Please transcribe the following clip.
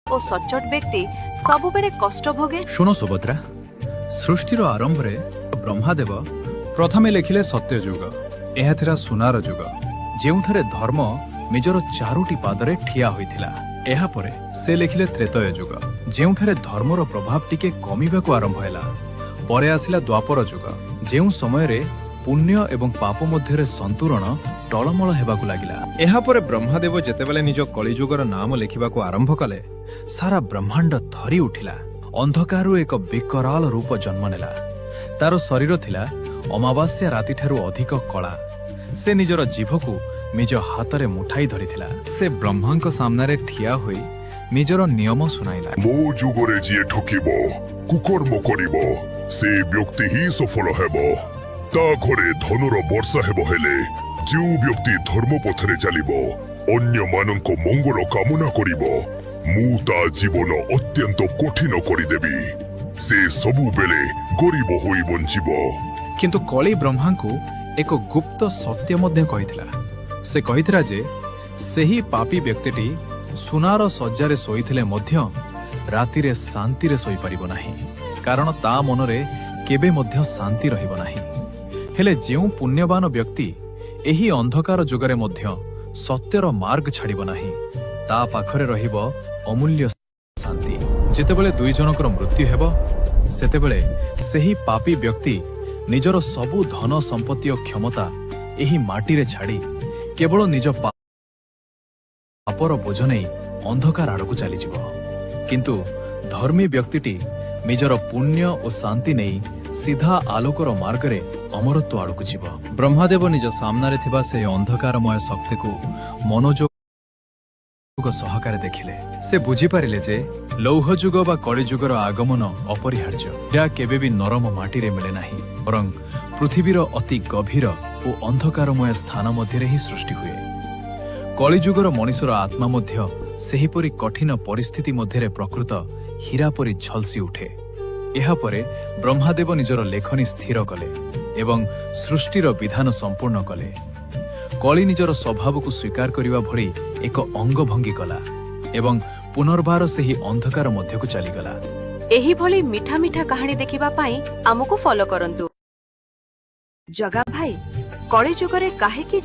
ଓ ସଚ୍ଚୋଟ ବ୍ୟକ୍ତି ସବୁବେଳେ କଷ୍ଟ ଭୋଗେ। ଶୁଣ ସୁଭଦ୍ରା, ସୃଷ୍ଟିର ଆରମ୍ଭରେ ବ୍ରହ୍ମାଦେବ ପ୍ରଥମେ ଲେଖିଲେ ସତ୍ୟଯୁଗ। ଏହା ଥିଲା ସୁନାର ଯୁଗ, ଯେଉଁଠାରେ ଧର୍ମ ନିଜର ଚାରୋଟି ପାଦରେ ଠିଆ ହୋଇଥିଲା। ଏହାପରେ ସେ ଲେଖିଲେ ତ୍ରେତୟ ଯୁଗ, ଯେଉଁଠାରେ ଧର୍ମର ପ୍ରଭାବ ଟିକେ କମିବାକୁ ଆରମ୍ଭ ହେଲା। ପରେ ଆସିଲା ଦ୍ୱାପର ଯୁଗ, ଯେଉଁ ସମୟରେ ପୁଣ୍ୟ ଏବଂ ପାପ ମଧ୍ୟରେ ସନ୍ତୁଳନ ଟଳମଳ ହେବାକୁ ଲାଗିଲା। ଏହାପରେ ବ୍ରହ୍ମାଦେବ ଯେତେବେଳେ ନିଜ କଳିଯୁଗର ନାମ ଲେଖିବାକୁ ଆରମ୍ଭ କଲେ, ସାରା ବ୍ରହ୍ମାଣ୍ଡ ଥରି ଉଠିଲା। ଅନ୍ଧକାରରୁ ଏକ ବିକରାଳ ରୂପ ଜନ୍ମ ନେଲା। ତାର ଶରୀର ଥିଲା ଅମାବାସ୍ୟା ରାତିଠାରୁ ଅଧିକ କଳା। ସେ ନିଜର ଜିଭକୁ ନିଜ ହାତରେ ମୁଠାଇ ଧରିଥିଲା। ସେ ବ୍ରହ୍ମାଙ୍କ ସାମ୍ନାରେ ଠିଆ ହୋଇ ନିଜର ନିୟମ ଶୁଣାଇଲା। ମୋ ଯୁଗରେ ଯିଏ ଠକିବ, କୁକର୍ମ କରିବ, ସେ ବ୍ୟକ୍ତି ହିଁ ସଫଳ ହେବ। ତା ଘରେ ଧନର ବର୍ଷା ହେବ, ହେଲେ ଯେଉଁ ବ୍ୟକ୍ତି ଧର୍ମ ପଥରେ ଚାଲିବ, ଅନ୍ୟମାନଙ୍କ ମଙ୍ଗଳ କାମନା କରିବ, ମୁଁ ତା ଜୀବନ ଅତ୍ୟନ୍ତ କଠିନ କରିଦେବି। ସେ ସବୁବେଳେ ଗରିବ ହୋଇ ବଞ୍ଚିବ। କିନ୍ତୁ କଳି ବ୍ରହ୍ମାଙ୍କୁ ଏକ ଗୁପ୍ତ ସତ୍ୟ ମଧ୍ୟ କହିଥିଲା। ସେ କହିଥିଲା ଯେ ସେହି ପାପୀ ବ୍ୟକ୍ତିଟି ସୁନାର ଶଯ୍ୟାରେ ଶୋଇଥିଲେ ମଧ୍ୟ ରାତିରେ ଶାନ୍ତିରେ ଶୋଇପାରିବ ନାହିଁ, କାରଣ ତା ମନରେ କେବେ ମଧ୍ୟ ଶାନ୍ତି ରହିବ ନାହିଁ। ହେଲେ ଯେଉଁ ପୁଣ୍ୟବାନ ବ୍ୟକ୍ତି ଏହି ଅନ୍ଧକାର ଯୁଗରେ ମଧ୍ୟ ସତ୍ୟର ମାର୍ଗ ଛାଡ଼ିବ ନାହିଁ, ତା ପାଖରେ ରହିବ ଅମୂଲ୍ୟ ଶାନ୍ତି। ଯେତେବେଳେ ଦୁଇ ଜଣଙ୍କର ମୃତ୍ୟୁ ହେବ, ସେତେବେଳେ ସେହି ପାପୀ ବ୍ୟକ୍ତି ନିଜର ସବୁ ଧନ ସମ୍ପତ୍ତି ଓ କ୍ଷମତା ଏହି ମାଟିରେ ଛାଡ଼ି କେବଳ ନିଜ ପାପର ବୋଝ ନେଇ ଅନ୍ଧକାର ଆଡ଼କୁ ଚାଲିଯିବ। କିନ୍ତୁ ଧର୍ମୀ ବ୍ୟକ୍ତିଟି ନିଜର ପୁଣ୍ୟ ଓ ଶାନ୍ତି ନେଇ ସିଧା ଆଲୋକର ମାର୍ଗରେ ଅମରତ୍ୱ ଆଡ଼କୁ ଯିବ। ବ୍ରହ୍ମାଦେବ ନିଜ ସାମ୍ନାରେ ଥିବା ସେହି ଅନ୍ଧକାରମୟ ଶକ୍ତିକୁ ମନୋଯୋଗ ସହକାରେ ଦେଖିଲେ। ସେ ବୁଝିପାରିଲେ ଯେ ଲୌହ ଯୁଗ ବା କଳିଯୁଗର ଆଗମନ ଅପରିହାର୍ଯ୍ୟ। ଏହା କେବେ ବି ନରମ ମାଟିରେ ମିଳେ ନାହିଁ, ବରଂ ପୃଥିବୀର ଅତି ଗଭୀର ଓ ଅନ୍ଧକାରମୟ ସ୍ଥାନ ମଧ୍ୟରେ ହିଁ ସୃଷ୍ଟି ହୁଏ। କଳିଯୁଗର ମଣିଷର ଆତ୍ମା ମଧ୍ୟ ସେହିପରି କଠିନ ପରିସ୍ଥିତି ମଧ୍ୟରେ ପ୍ରକୃତ ହୀରା ପରି ଝଲସି ଉଠେ। ଏହାପରେ ବ୍ରହ୍ମାଦେବ ନିଜର ଲେଖନୀ ସ୍ଥିର କଲେ ଏବଂ ସୃଷ୍ଟିର ବିଧାନ ସମ୍ପୂର୍ଣ୍ଣ କଲେ। କଳି ନିଜର ସ୍ୱଭାବକୁ ସ୍ୱୀକାର କରିବା ଭଳି ଏକ ଅଙ୍ଗଭଙ୍ଗୀ କଲା ଏବଂ ପୁନର୍ବାର ସେହି ଅନ୍ଧକାର ମଧ୍ୟକୁ ଚାଲିଗଲା। ଏହିଭଳି ମିଠା ମିଠା କାହାଣୀ ଦେଖିବା ପାଇଁ ଆମକୁ ଫଲୋ କରନ୍ତୁ। ଜଗା ଭାଇ, କଳି ଯୁଗରେ କାହିଁକି